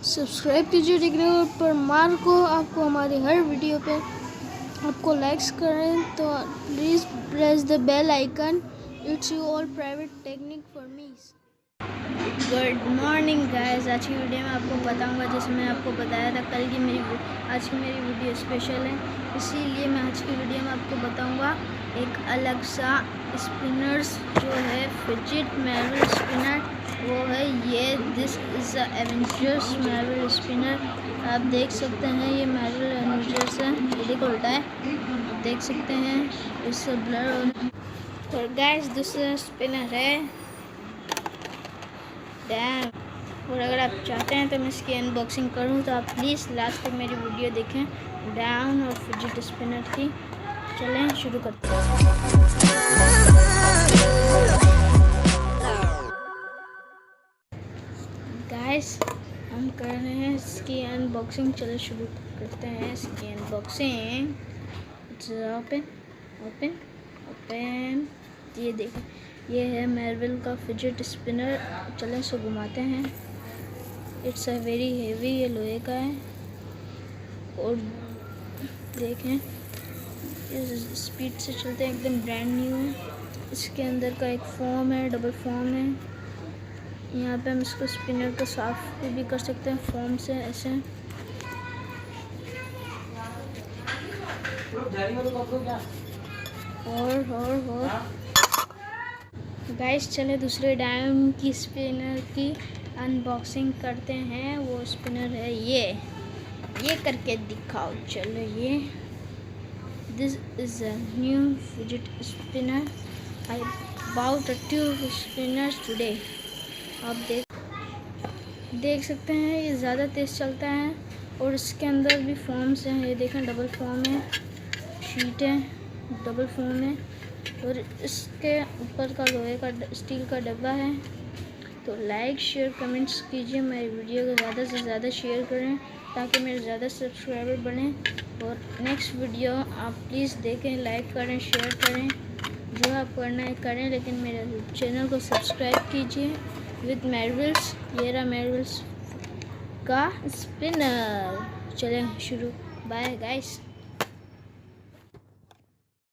Subscribe कीजिए technical पर मार को। आपको हमारी हर वीडियो पे आपको लाइक्स करें तो please press the bell icon. It's you all private technique for me. Good morning guys. आज की वीडियो में आपको बताऊंगा, जैसे मैंने आपको बताया था कल की आज की मेरी वीडियो स्पेशल है, इसीलिए मैं आज की वीडियो में आपको बताऊंगा एक अलग सा स्पिनर्स जो है फिजिट मार्बल स्पिनर, वो है ये। This is a Avengers marble spinner. आप देख सकते हैं ये मार्बल एवेंजर्स है, ये देखो उल्टा है, आप देख सकते हैं इससे ब्लर। और गाइस दूसरा स्पिनर है डैम। और अगर आप चाहते हैं तो मैं इसकी अनबॉक्सिंग करूं तो आप प्लीज़ लास्ट तक मेरी वीडियो देखें डाउन और फिजिट स्पिनर की। चलें शुरू करते हैं। गाइस हम कर रहे हैं इसकी अनबॉक्सिंग। चलो शुरू करते हैं इसकी अनबॉक्सिंग। Open open open. ये देखें, ये है मार्वल का फिजिट स्पिनर। चलें इसको घुमाते हैं। इट्स अ वेरी हेवी, ये लोहे का है। और देखें इस स्पीड से चलते हैं, एकदम ब्रांड न्यू है। इसके अंदर का एक फोम है, डबल फोम है। यहाँ पे हम इसको स्पिनर को साफ भी कर सकते हैं फोम से, ऐसे। और गाइस चले दूसरे डायमंड की स्पिनर की अनबॉक्सिंग करते हैं। वो स्पिनर है ये करके दिखाओ। चलो ये this is a new fidget spinner. I bought a 2 spinners today. आप देख सकते हैं ये ज़्यादा तेज़ चलता है। और इसके अंदर भी फोम्स हैं, ये देखें डबल फोम है, शीट है, डबल फोम है। और इसके ऊपर का लोहे का स्टील का डब्बा है। तो लाइक शेयर कमेंट्स कीजिए, मेरी वीडियो को ज़्यादा से ज़्यादा शेयर करें ताकि मेरे ज़्यादा सब्सक्राइबर बने। और नेक्स्ट वीडियो आप प्लीज़ देखें, लाइक करें, शेयर करें, जो आप करना है करें, लेकिन मेरे चैनल को सब्सक्राइब कीजिए। विद मार्वल्स, ये रहा मार्वल्स का स्पिनर। चलें शुरू। Bye guys.